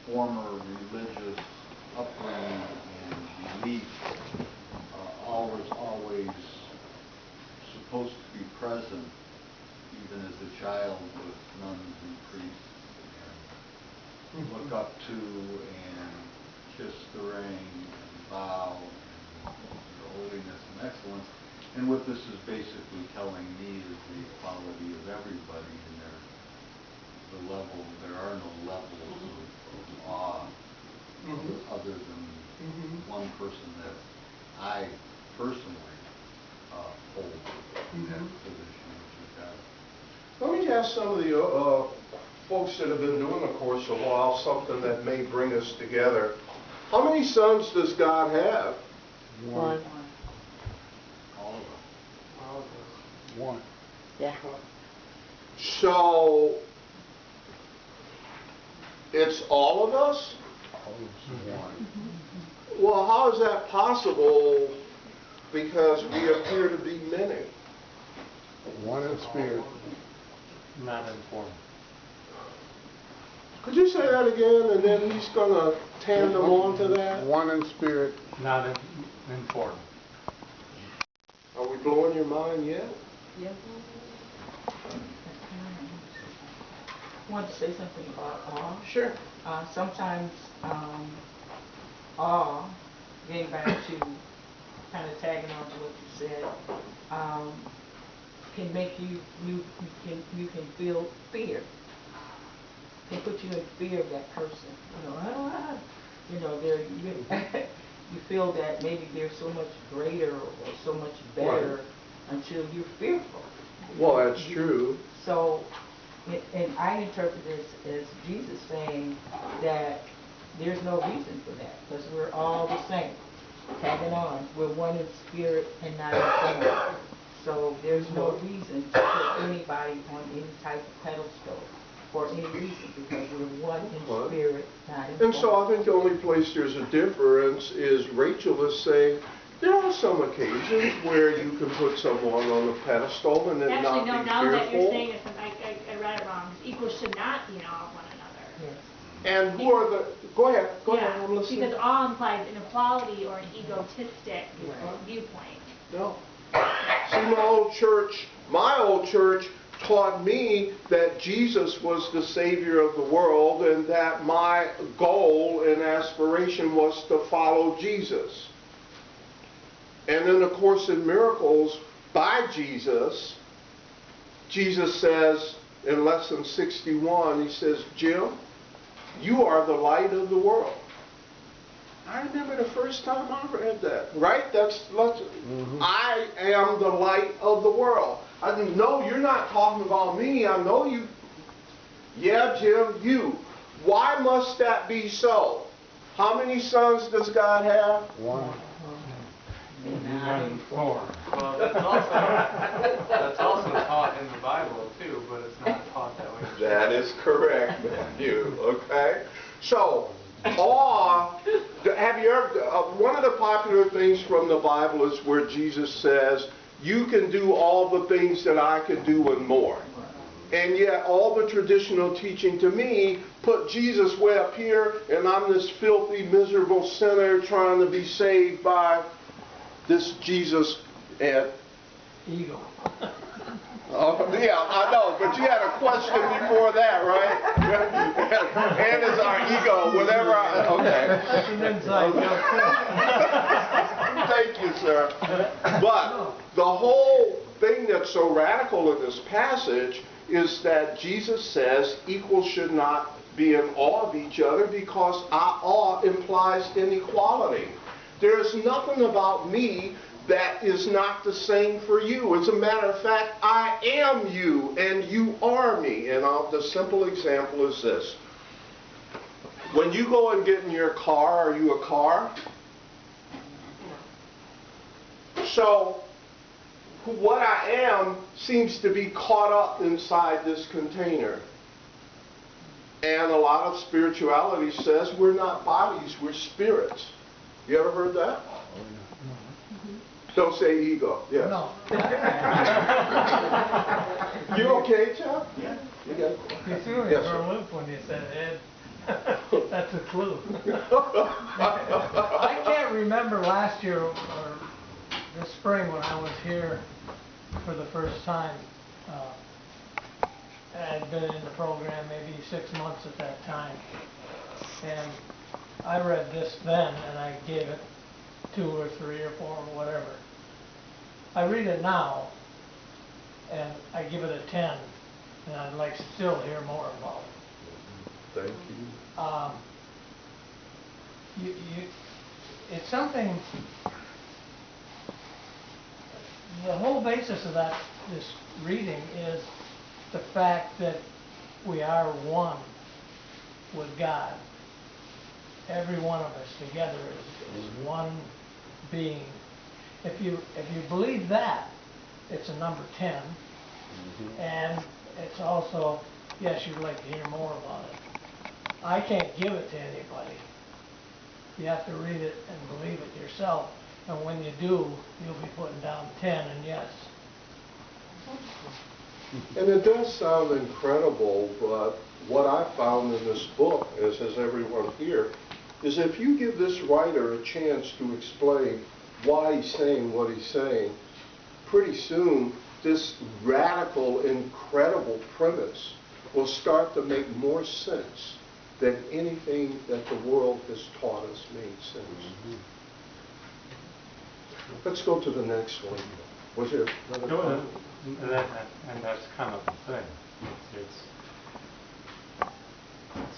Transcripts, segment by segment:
former religious upbringing and belief always supposed to be present, even as a child, with nuns and priests, and look up to and kiss the ring and bow and your holiness and excellence. And what this is basically telling me is the equality of everybody in there are no levels of awe other than one person that I personally hold in that position, which is God. Let me ask some of the folks that have been doing the course a while something that may bring us together. How many sons does God have? One. All of us. One. Yeah. So it's all of us? One. Well, how is that possible? Because we appear to be many. One in spirit. Not in form. Could you say that again, and then he's going to tandem on to that? One in spirit. Not in form. Are we blowing your mind yet? Yep. I want to say something about awe. Sure. Sometimes awe, getting back to kind of tagging on to what you said, can make you can feel fear. Can put you in fear of that person. You feel that maybe they're so much greater or so much better until you're fearful. Well, that's true. So, and I interpret this as Jesus saying that there's no reason for that because we're all the same. Tagging on, we're one in spirit and not in form. So there's no reason to put anybody on any type of pedestal for any reason because we're one in spirit, not in form. And so I think the only place there's a difference is Rachel is saying there are some occasions where you can put someone on a pedestal and then not be fearful. Now that you're saying it, I read it wrong. Equals should not be in awe of one another. Yes. And who are the... Go ahead, I'm listening. Because awe implies inequality or an egotistic viewpoint. No. See, my old church taught me that Jesus was the Savior of the world and that my goal and aspiration was to follow Jesus. And in the Course in Miracles by Jesus, Jesus says in lesson 61, he says, Jim, you are the light of the world. I remember the first time I read that. Right? I am the light of the world. I didn't know you're not talking about me. I know you. Yeah, Jim, you. Why must that be so? How many sons does God have? One. Not in form. Well, that's also taught in the Bible too, but it's not taught that way. That is correct, Matthew. Okay? So, awe, have you ever, one of the popular things from the Bible is where Jesus says, you can do all the things that I can do and more. And yet all the traditional teaching to me put Jesus way up here and I'm this filthy, miserable sinner trying to be saved by this Jesus and Ego. Oh, yeah, I know, but you had a question before that, right? And is our ego, whatever okay. That's an inside joke. Thank you, sir. But the whole thing that's so radical in this passage is that Jesus says equals should not be in awe of each other because our awe implies inequality. There is nothing about me that is not the same for you. As a matter of fact, I am you and you are me. And the simple example is this. When you go and get in your car, are you a car? So what I am seems to be caught up inside this container. And a lot of spirituality says we're not bodies, we're spirits. You ever heard that? Don't say ego. Yes. No. You okay, Chuck? Yeah. You got it? You threw me Yes, for sir. a loop when you said Ed. That's a clue. I can't remember last year or this spring when I was here for the first time. I'd been in the program maybe 6 months at that time. And I read this then and I gave it 2 or 3 or 4 or whatever. I read it now and I give it a 10, and I'd like to still hear more about it. Thank you. It's something, the whole basis of this reading is the fact that we are one with God. Every one of us together is one being. If you believe that, it's a number 10, and it's also, yes, you'd like to hear more about it. I can't give it to anybody. You have to read it and believe it yourself, and when you do, you'll be putting down 10 and yes. And it does sound incredible, but what I found in this book, as has everyone here, is if you give this writer a chance to explain why he's saying what he's saying, pretty soon this radical, incredible premise will start to make more sense than anything that the world has taught us made sense. Let's go to the next one. Was there another comment? And that's kind of the thing. It's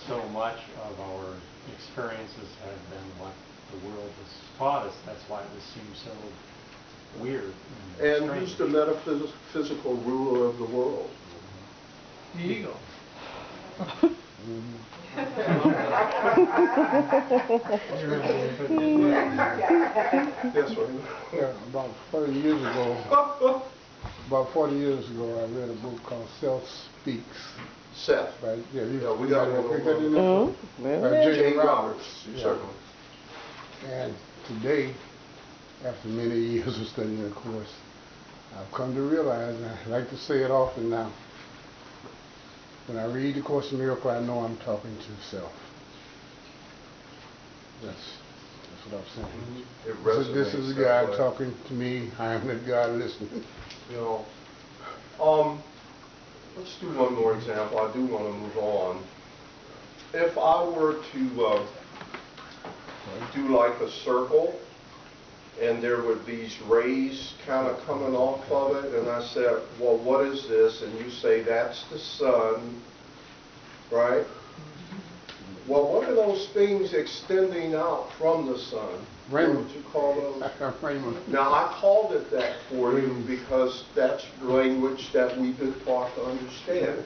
so much of our experiences have been what the world has taught us. That's why this seems so weird. And strange. who's the metaphysical ruler of the world? The ego. Yes, sir. Yeah, about 40 years ago, I read a book called Self Speaks. Seth. By, yeah, we got one pick over that in there. there? By Jane Roberts. Yeah. Certainly. And today, after many years of studying the course, I've come to realize, and I like to say it often now, when I read the Course in Miracles, I know I'm talking to self. That's what I'm saying. It resonates This is that God way. talking to me. I am the God listening. You know, let's do one more example. I do want to move on. If I were to do like a circle, and there were these rays kind of coming off of it, and I said, well, what is this? And you say, that's the sun, right? Well, what are those things extending out from the sun? Raymond. What would you call those? Raymond. Now, I called it that for you because that's language that we've been taught to understand.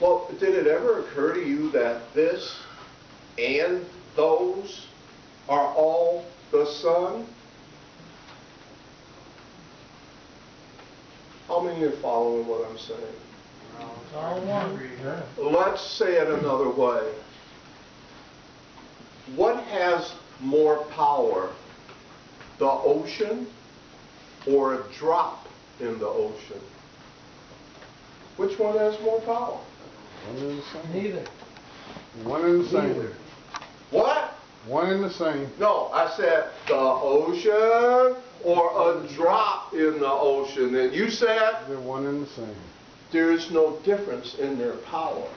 Well, did it ever occur to you that this and those are all the sun? How many are following what I'm saying? It's all one. Let's say it another way. What has more power, the ocean or a drop in the ocean? Which one has more power? One and the same. Neither. One and the same. Neither. What? One and the same. No, I said the ocean or a drop in the ocean. And you said They're one and the same. there is no difference in their power.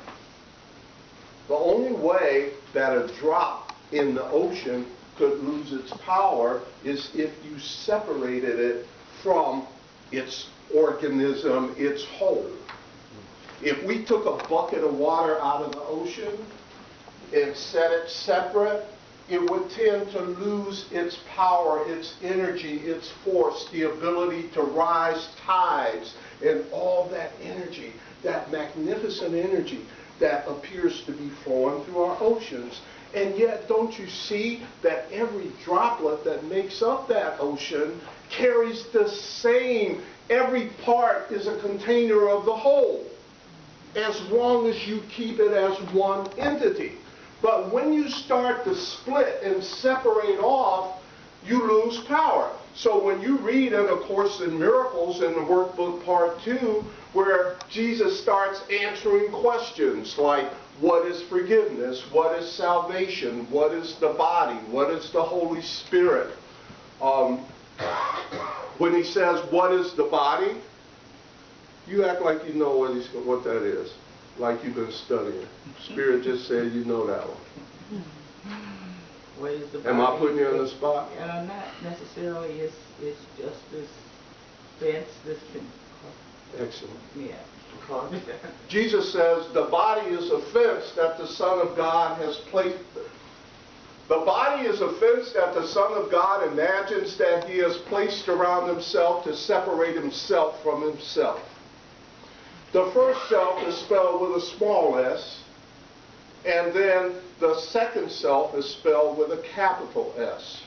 The only way that a drop in the ocean could lose its power is if you separated it from its organism, its whole. If we took a bucket of water out of the ocean and set it separate, it would tend to lose its power, its energy, its force, the ability to rise tides, and all that energy, that magnificent energy that appears to be flowing through our oceans. And yet, don't you see that every droplet that makes up that ocean carries the same, every part is a container of the whole, as long as you keep it as one entity. But when you start to split and separate off, you lose power. So when you read in A Course in Miracles in the workbook part 2, where Jesus starts answering questions like, What is forgiveness? What is salvation? What is the body? What is the Holy Spirit? When he says, what is the body? You act like you know what that is, like you've been studying. Spirit just said you know that one. What is the body? Am I putting you on the spot? Not necessarily. It's just this fence, this can. Excellent. Yeah. Jesus says the body is a fence that the Son of God has placed. The body is a fence that the Son of God imagines that he has placed around himself to separate himself from himself. The first self is spelled with a small s, and then the second self is spelled with a capital S.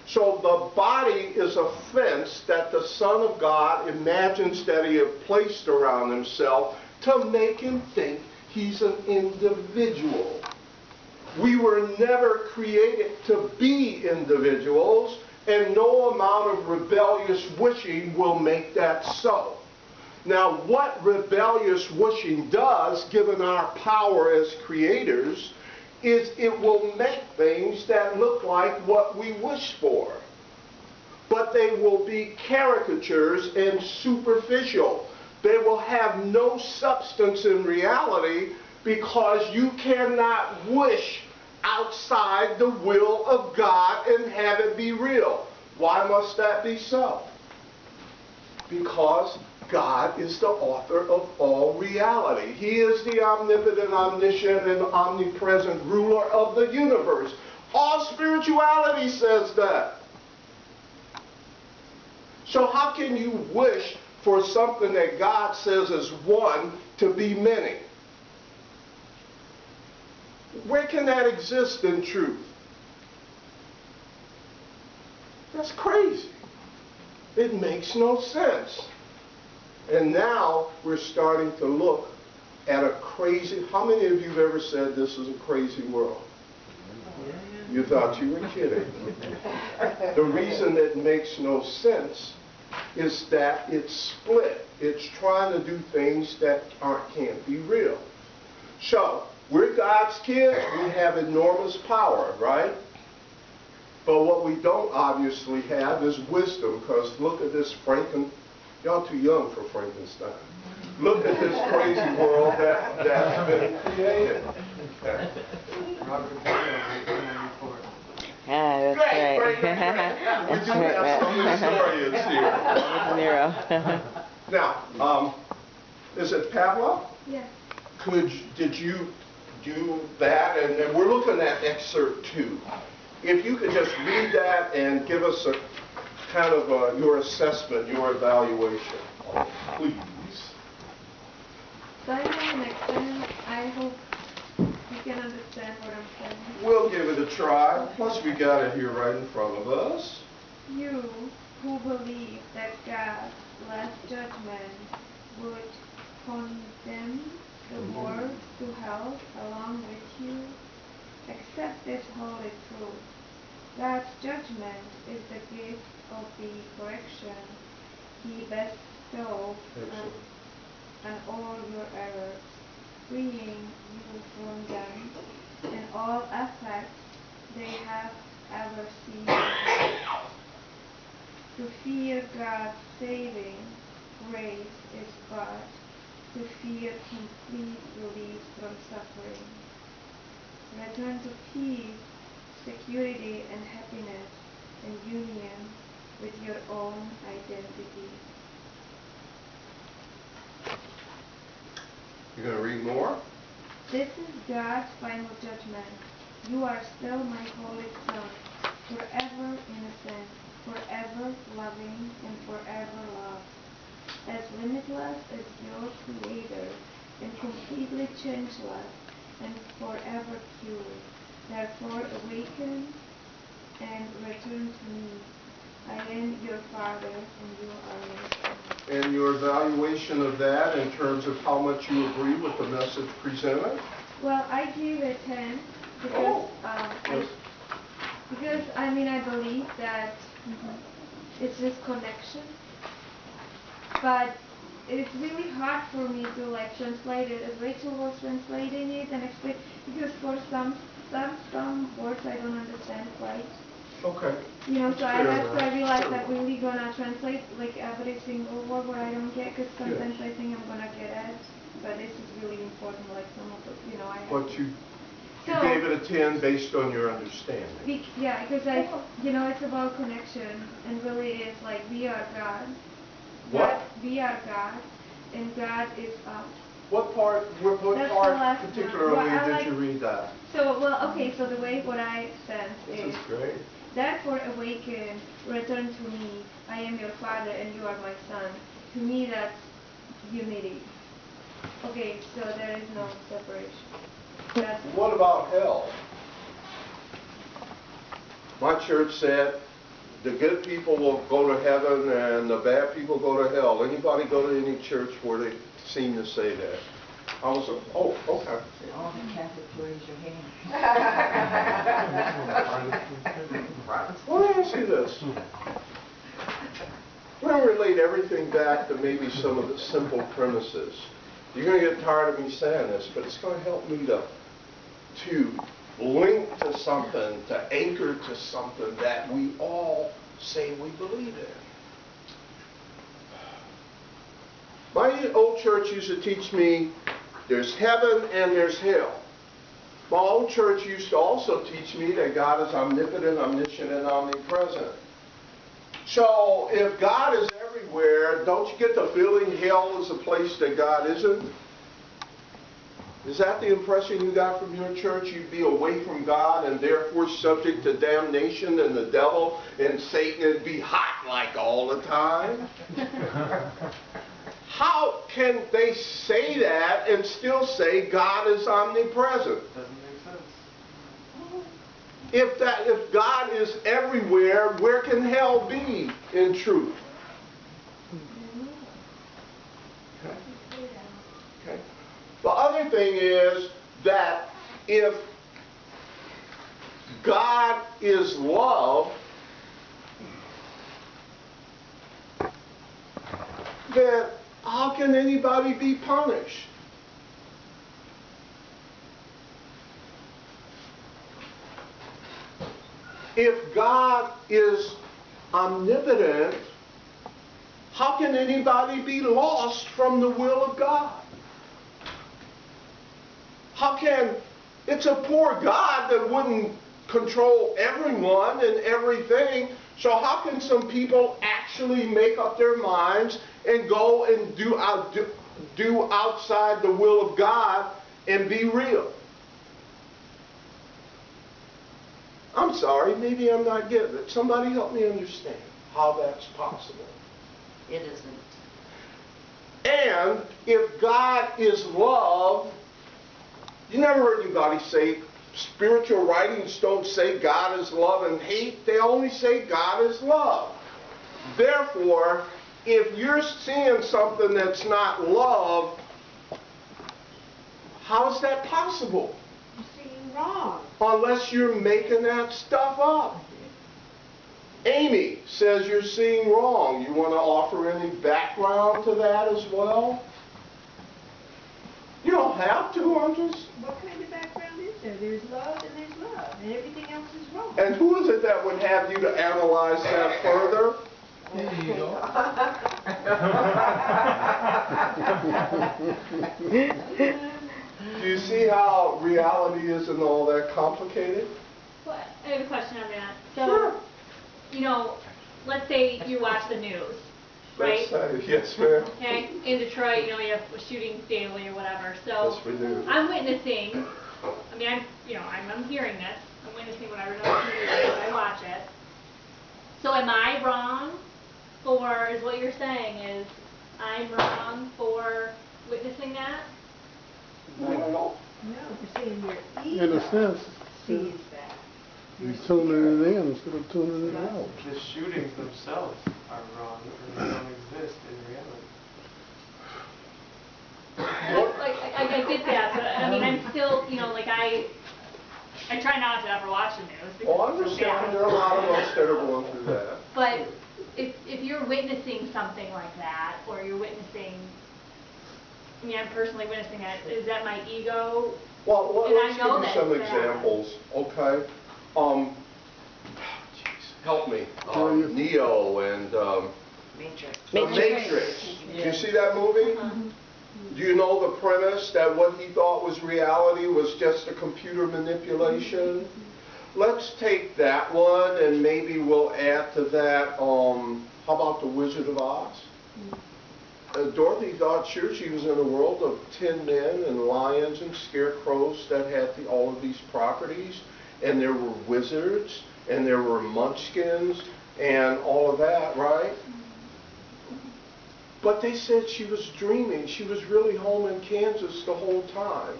So the body is a fence that the Son of God imagines that he has placed around himself to make him think he's an individual. We were never created to be individuals, and no amount of rebellious wishing will make that so. Now, what rebellious wishing does, given our power as creators, is it will make things that look like what we wish for. But they will be caricatures and superficial. They will have no substance in reality because you cannot wish outside the will of God and have it be real. Why must that be so? Because God is the author of all reality. He is the omnipotent, omniscient, and omnipresent ruler of the universe. All spirituality says that. So how can you wish for something that God says is one to be many? Where can that exist in truth? That's crazy. It makes no sense. And now we're starting to look at a crazy, how many of you have ever said this is a crazy world? You thought you were kidding. The reason it makes no sense is that it's split. It's trying to do things that can't be real. So, we're God's kids, we have enormous power, right? But what we don't obviously have is wisdom, because look at this y'all too young for Frankenstein. Look at this crazy world that's been created. Yeah, that's Great. We do have some historians here. Nero. Now, is it Pavlov? Yeah. Did you do that? And we're looking at excerpt 2. If you could just read that and give us a kind of your assessment, your evaluation, please. Starting on the next one, I hope you can understand what I'm saying. We'll give it a try. Plus, we got it here right in front of us. You who believe that God's last judgment would condemn the world to hell along with you, accept this holy truth. God's judgment is the gift of the correction he bestowed on all your errors, freeing you from them and all effects they have ever seen. To fear God's saving grace is but to fear complete release from suffering. Return to peace, security, and happiness and union with your own identity. You going to read more? This is God's final judgment. You are still my holy son, forever innocent, forever loving, and forever loved. As limitless as your Creator, and completely changeless, and forever pure. Therefore awaken and return to me. I am your Father, and you are my son. And your evaluation of that in terms of how much you agree with the message presented? Well, I give it 10 because I believe that it's this connection. But it's really hard for me to like translate it as Rachel was translating it and explain, because for some words I don't understand quite. Okay. You know, so I Fair have to, I enough. realize Fair that enough. really gonna translate like every single word what I don't get, because sometimes I think I'm gonna get it, but this is really important, like some of the, you know, I have But to. you So, gave it a 10 based on your understanding. Yeah, because I, you know, it's about connection, and really is like we are God. What? We are God, and God is us. What part That's the last one. particularly Well, I did like- you read that? So, well, okay, so the way what I sense This is, is great. therefore awaken, return to me, I am your father and you are my son. To me that's unity. Okay, so there is no separation. That's What about hell? My church said the good people will go to heaven and the bad people go to hell. Anybody go to any church where they seem to say that? I was like, oh, okay. All the Catholics raise your hand. Well, let me ask you this. We're going to relate everything back to maybe some of the simple premises. You're going to get tired of me saying this, but it's going to help me to link to something, to anchor to something that we all say we believe in. My old church used to teach me there's heaven and there's hell. My old church used to also teach me that God is omnipotent, omniscient, and omnipresent. So if God is everywhere, don't you get the feeling hell is a place that God isn't? Is that the impression you got from your church? You'd be away from God and therefore subject to damnation and the devil and Satan and be hot like all the time? How can they say that and still say God is omnipresent? Doesn't make sense. If God is everywhere, where can hell be in truth? Okay. The other thing is that if God is love, then how can anybody be punished? If God is omnipotent, how can anybody be lost from the will of God? How can, it's a poor God that wouldn't control everyone and everything, so how can some people actually make up their minds and go and do outside the will of God and be real? I'm sorry, maybe I'm not getting it. Somebody help me understand how that's possible. It isn't. And if God is love, you never heard anybody say, spiritual writings don't say God is love and hate. They only say God is love. Therefore, if you're seeing something that's not love, how is that possible? You're seeing wrong. Unless you're making that stuff up. Amy says you're seeing wrong. You want to offer any background to that as well? You don't have to, I'm just... What kind of background is there? There's love and there's love, and everything else is wrong. And who is it that would have you to analyze that further? There you go. Do you see how reality isn't all that complicated? Well, I have a question on that. So, Sure. you know, let's say you watch the news, right? Let's say, yes, ma'am. Okay, in Detroit, you know, you have shootings daily or whatever. So Yes, we do. I'm witnessing. I mean, I'm hearing this. I'm witnessing whatever news I watch it. So am I wrong, or is what you're saying is I'm wrong for witnessing that? I don't know. No, you're saying your In a ego sense, sees that. you're tuning it in instead of tuning it out. The shootings themselves are wrong, and they don't exist in reality. I get that, but I mean, I'm still, you know, like I try not to ever watch the news. because Well, I it's so understand bad. there are a lot of us that are going through that. But if you're witnessing something like that, or you're witnessing, I mean, I'm personally witnessing it, is that my ego? Well, And I let's know give you that some it's bad. examples, okay? Help me. Neo and Matrix. The Matrix. Did you see that movie? Do you know the premise that what he thought was reality was just a computer manipulation? Let's take that one and maybe we'll add to that, how about The Wizard of Oz? Dorothy thought sure she was in a world of tin men and lions and scarecrows that had all of these properties, and there were wizards and there were munchkins and all of that, right? But they said she was dreaming. She was really home in Kansas the whole time.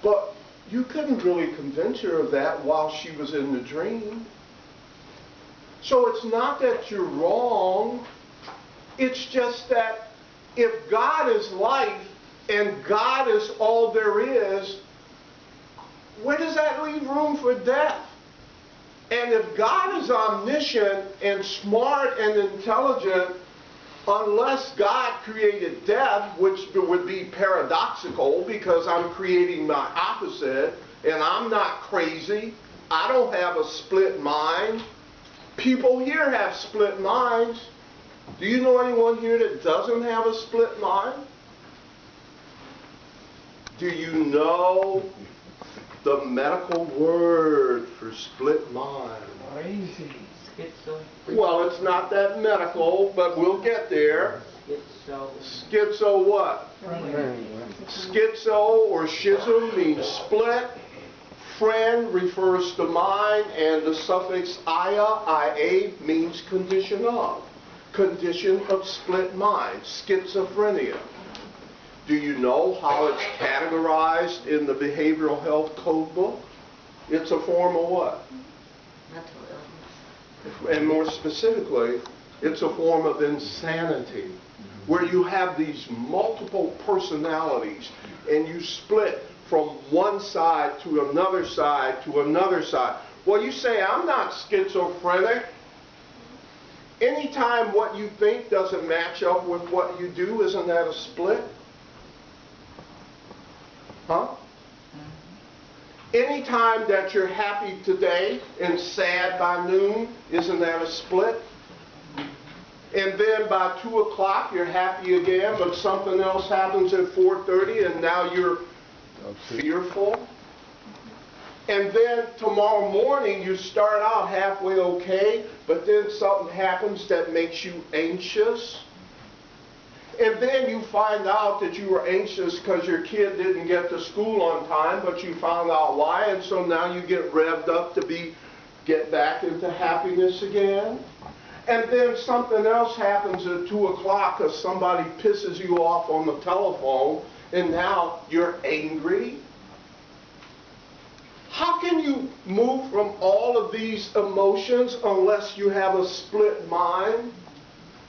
But you couldn't really convince her of that while she was in the dream. So it's not that you're wrong. It's just that if God is life and God is all there is, where does that leave room for death? And if God is omniscient and smart and intelligent, unless God created death, which would be paradoxical because I'm creating my opposite, and I'm not crazy. I don't have a split mind. People here have split minds. Do you know anyone here that doesn't have a split mind? Do you know the medical word for split mind? Crazy. Schizo. Well, it's not that medical, but we'll get there. Schizo. Schizo what? Schizo or schism means split. Friend refers to mind, and the suffix ia means condition of. Condition of split mind, schizophrenia. Do you know how it's categorized in the Behavioral Health Code book? It's a form of what? Mental illness. And more specifically, it's a form of insanity, where you have these multiple personalities and you split from one side to another side to another side. Well, you say, I'm not schizophrenic. Anytime what you think doesn't match up with what you do, isn't that a split? Huh? Anytime that you're happy today and sad by noon, isn't that a split? And then by 2 o'clock you're happy again, but something else happens at 4:30 and now you're fearful. And then tomorrow morning you start out halfway okay, but then something happens that makes you anxious. And then you find out that you were anxious because your kid didn't get to school on time, but you found out why, and so now you get revved up to get back into happiness again. And then something else happens at 2 o'clock because somebody pisses you off on the telephone, and now you're angry. How can you move from all of these emotions unless you have a split mind?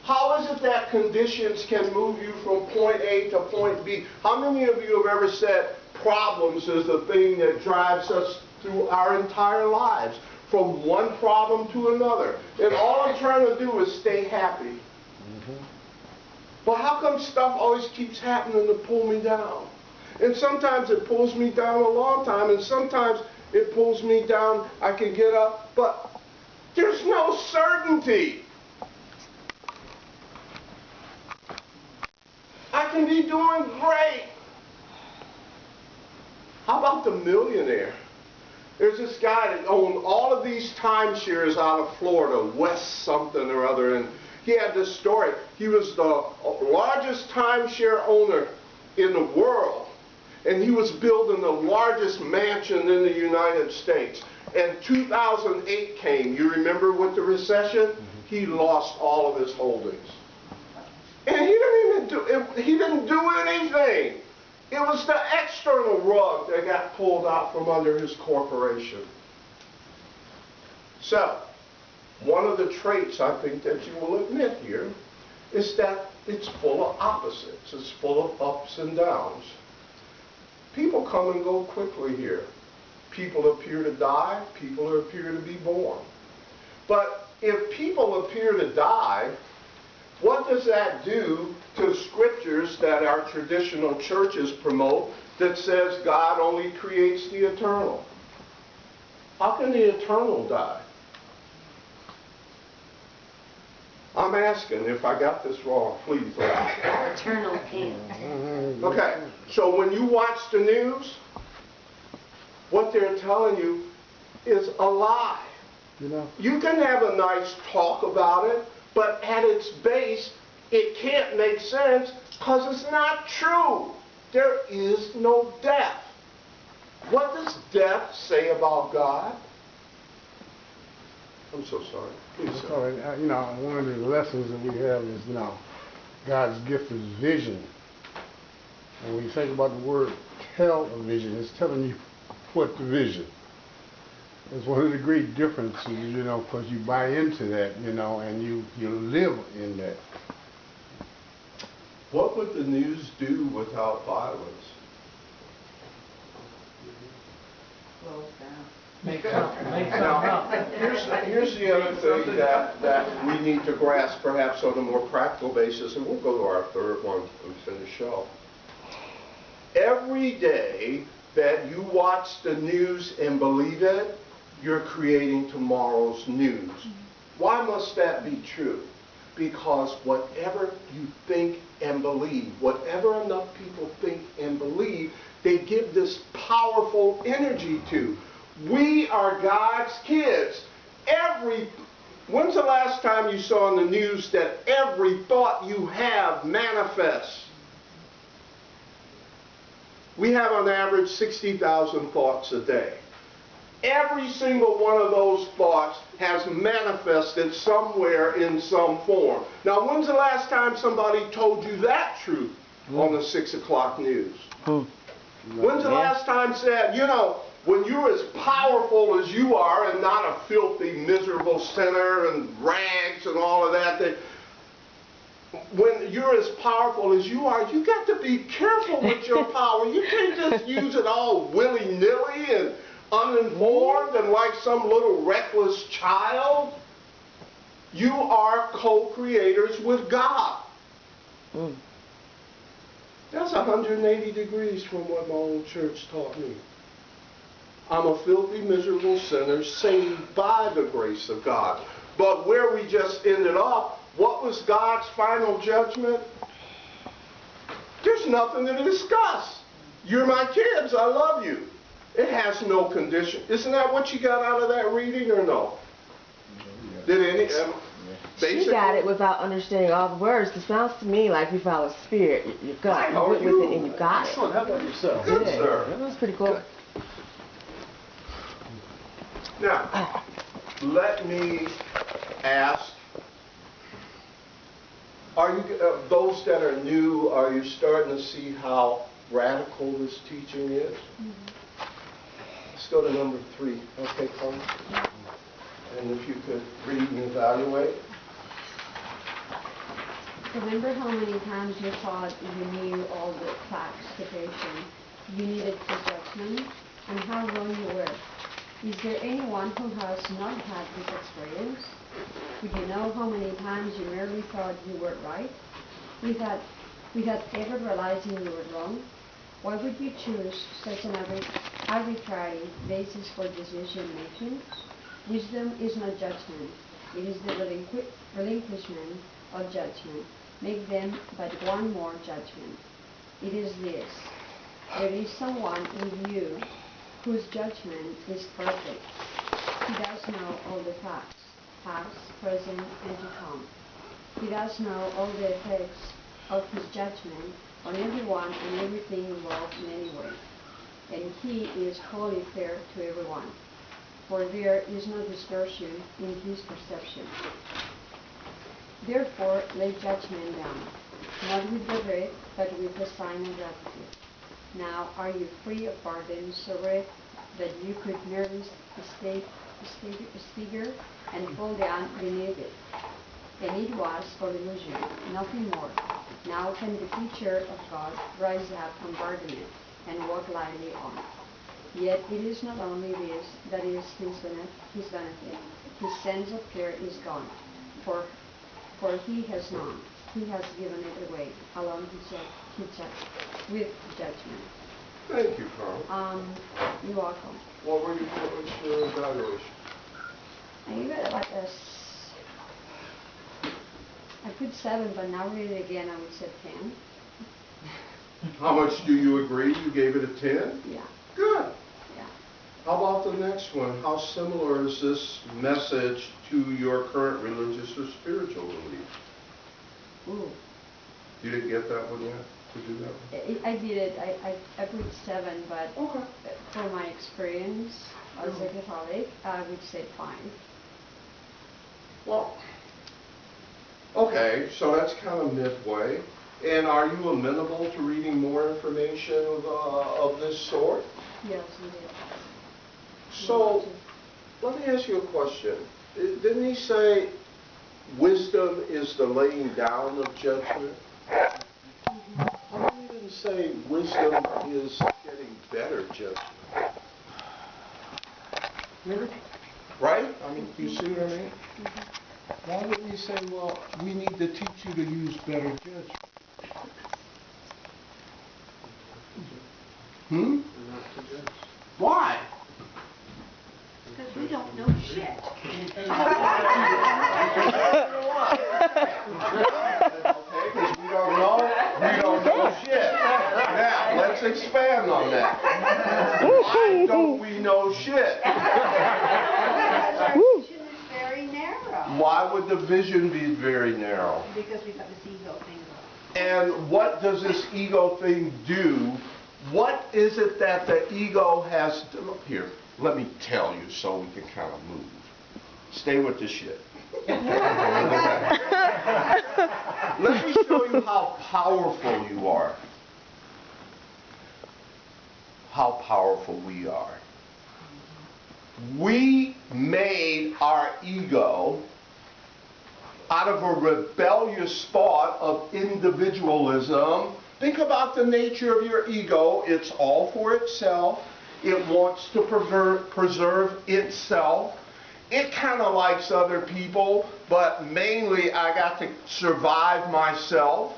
How is it that conditions can move you from point A to point B? How many of you have ever said problems is the thing that drives us through our entire lives, from one problem to another? And all I'm trying to do is stay happy. But how come stuff always keeps happening to pull me down? And sometimes it pulls me down a long time, and sometimes it pulls me down, I can get up, but there's no certainty. I can be doing great. How about the millionaire? There's this guy that owned all of these timeshares out of Florida, West something or other, and he had this story. He was the largest timeshare owner in the world, and he was building the largest mansion in the United States. And 2008 came. You remember with the recession? He lost all of his holdings. And he didn't do anything. It was the external rug that got pulled out from under his corporation. So, one of the traits I think that you will admit here is that it's full of opposites. It's full of ups and downs. People come and go quickly here. People appear to die. People appear to be born. But if people appear to die, what does that do to scriptures that our traditional churches promote that says God only creates the eternal? How can the eternal die? I'm asking. If I got this wrong, please let me know. Eternal king. Okay, so when you watch the news, what they're telling you is a lie. You know? You can have a nice talk about it, but at its base, it can't make sense because it's not true. There is no death. What does death say about God? I'm so sorry. Please, That's sir. all right. You know, one of the lessons that we have is, you know, God's gift is vision. And when you think about the word television, it's telling you what the vision. It's one of the great differences, you know, because you buy into that, you know, and you live in that. What would the news do without violence? Close down. Make something Now, up. here's the other thing that we need to grasp, perhaps on a more practical basis, and we'll go to our third one and finish up. Every day that you watch the news and believe it, you're creating tomorrow's news. Why must that be true? Because whatever you think and believe, whatever enough people think and believe, they give this powerful energy to. We are God's kids. When's the last time you saw in the news that every thought you have manifests? We have on average 60,000 thoughts a day. Every single one of those thoughts has manifested somewhere in some form. Now, when's the last time somebody told you that truth on the 6 o'clock news? When's the last time said, you know, when you're as powerful as you are and not a filthy, miserable sinner and rags and all of that, when you're as powerful as you are, you got to be careful with your power. You can't just use it all willy-nilly and uninformed and like some little reckless child. You are co-creators with God. That's 180 degrees from what my own church taught me. I'm a filthy, miserable sinner saved by the grace of God. But where we just ended up, what was God's final judgment? There's nothing to discuss. You're my kids. I love you. It has no condition. Isn't that what you got out of that reading or no? Did any? She got it without understanding all the words. It sounds to me like you found a spirit. You got How went are with you? it and you got it. Excellent. How about yourself? Good, Yeah, sir. that was pretty cool. Now, let me ask, are you, those that are new, are you starting to see how radical this teaching is? Let's go to number 3. Okay, Carmen? And if you could read and evaluate. Remember how many times you thought you knew all the facts, the patient, you needed the judgment, and how wrong you were. Is there anyone who has not had this experience? Do you know how many times you merely thought you were right, without ever realizing you were wrong? Why would you choose such an arbitrary basis for decision making? Wisdom is not judgment. It is the relinquishment of judgment. Make them but one more judgment. It is this. There is someone with you whose judgment is perfect. He does know all the facts, past, present, and to come. He does know all the effects of his judgment on everyone and everything involved in any way. And he is wholly fair to everyone, for there is no distortion in his perception. Therefore, lay judgment down, not with the writ, but with the sign of gratitude. Now are you free of burden so great that you could merely stagger and fall down beneath it? And it was for illusion, nothing more. Now can the teacher of God rise up from burden it and walk lightly on. Yet it is not only this that is his benefit. His sense of care is gone, for he has known, he has given it away, along with judgment. Thank you, Carl. You're welcome. What was your evaluation? I give it like I put 7, but now read it again, I would say 10. How much do you agree? You gave it a 10? Yeah. Good. Yeah. How about the next one? How similar is this message to your current religious or spiritual belief? Ooh. You didn't get that one yet? To do that one? I did it. I put 7, but Okay. for my experience as a Catholic, I would say 5. Well, okay, so that's kind of midway. And are you amenable to reading more information of this sort? Yes, you did. So, let me ask you a question. Didn't he say wisdom is the laying down of judgment? How come he didn't say wisdom is getting better judgment? Right? I mean, you see what I mean? Why didn't he say, well, we need to teach you to use better judgment? Why? Because we don't know shit. Okay, because we don't know shit. Now, let's expand on that. Why don't we know shit? Because our vision is very narrow. Why would the vision be very narrow? Because we've got this ego thing going. And what does this ego thing do? What is it that the ego has done? Here, let me tell you so we can kind of move. Stay with the shit. Let me show you how powerful you are. How powerful we are. We made our ego out of a rebellious thought of individualism. Think about the nature of your ego. It's all for itself. It wants to preserve itself. It kind of likes other people, but mainly I got to survive myself.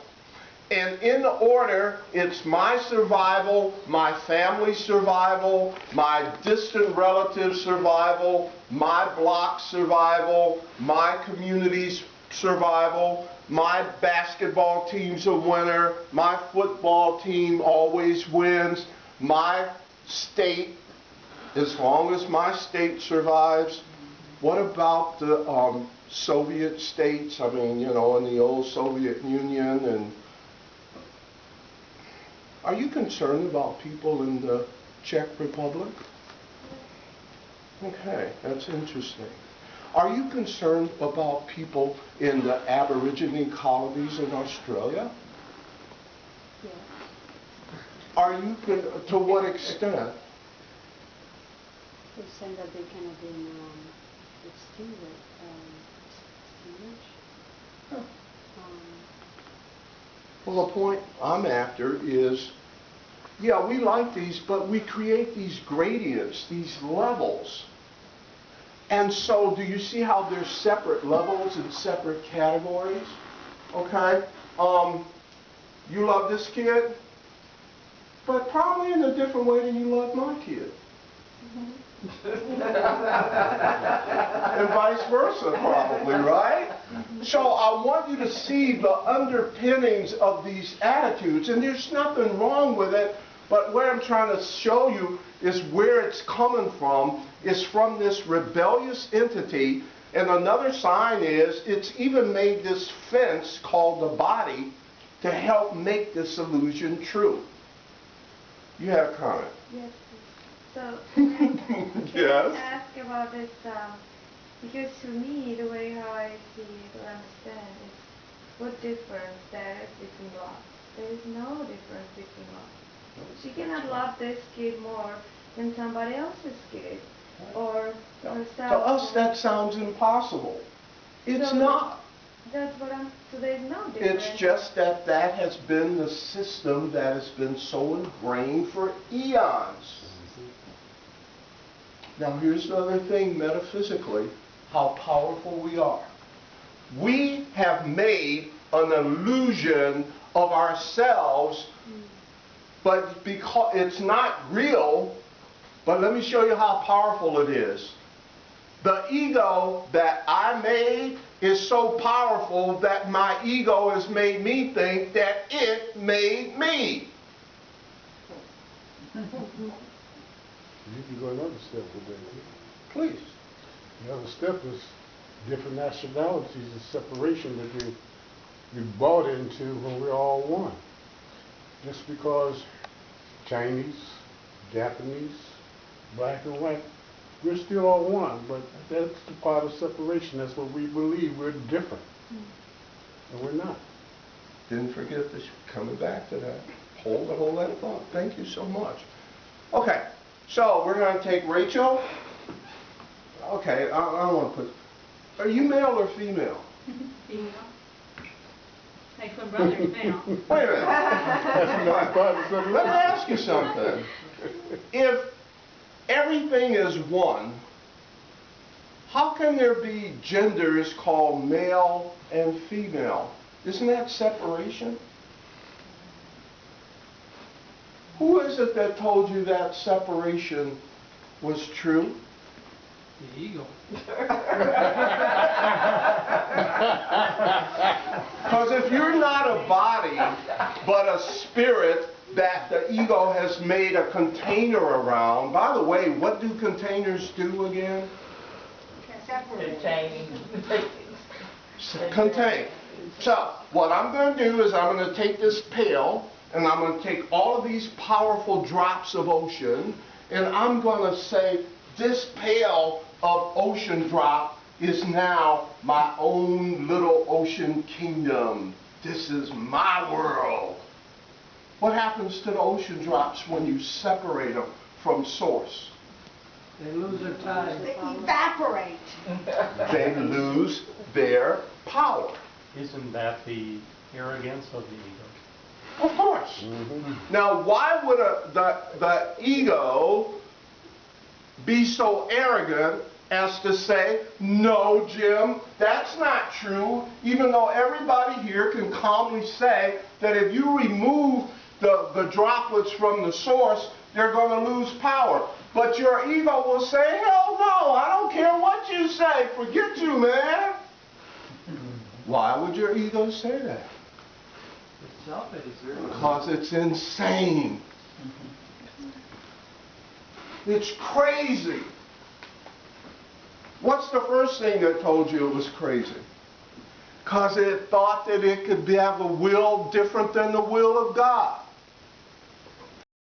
And in order, it's my survival, my family's survival, my distant relatives' survival, my block's survival, my community's survival. My basketball team's a winner. My football team always wins. My state, as long as my state survives. What about the Soviet states? I mean, you know, in the old Soviet Union. And are you concerned about people in the Czech Republic? Okay, that's interesting. Are you concerned about people in the Aborigine colonies in Australia? Yes. Are you, to what extent? They're saying that they cannot be extinguished. Well, the point I'm after is, yeah, we like these, but we create these gradients, these levels. And so, do you see how there's separate levels and separate categories? Okay? You love this kid, but probably in a different way than you love my kid. And vice versa, probably, right? So I want you to see the underpinnings of these attitudes, and there's nothing wrong with it, but what I'm trying to show you is where it's coming from. Is from this rebellious entity, and another sign is it's even made this fence called the body to help make this illusion true. You have a comment? Yes. So, can Yes. I ask about this? Because to me, the way how I see it or understand is what difference there is between love. There is no difference between love. She cannot love this kid more than somebody else's kid or herself. To us, that sounds impossible. It's not. That's what so there's no difference. It's just that that has been the system that has been so ingrained for eons. Now here's the other thing metaphysically, how powerful we are. We have made an illusion of ourselves, but because it's not real, but let me show you how powerful it is. The ego that I made is so powerful that my ego has made me think that it made me. You can go another step with that. Please. The other step is different nationalities, the separation that we bought into when we're all one. Just because Chinese, Japanese, black and white, we're still all one, but that's the part of separation. That's what we believe. We're different. And we're not. Didn't forget this, coming back to that. Hold that thought. Thank you so much. Okay, so we're going to take Rachel. Okay, I want to put, are you male or female? Female. My twin brother's male. Wait a minute. Let me ask you something. If everything is one, how can there be genders called male and female? Isn't that separation? Who is it that told you that separation was true? The ego. Because if you're not a body, but a spirit that the ego has made a container around, by the way, what do containers do again? Contain. So, what I'm going to do is I'm going to take this pail, and I'm going to take all of these powerful drops of ocean, and I'm going to say, this pail of ocean drop is now my own little ocean kingdom. This is my world. What happens to the ocean drops when you separate them from source? They lose their time. They evaporate. They lose their power. Isn't that the arrogance of the ego? Of course. Now, why would the ego be so arrogant as to say, no, Jim, that's not true, even though everybody here can calmly say that if you remove the droplets from the source, they're going to lose power. But your ego will say, hell no, I don't care what you say, forget you, man. Why would your ego say that? Because it's insane. It's crazy. What's the first thing that told you it was crazy? Because it thought that it could have a will different than the will of God.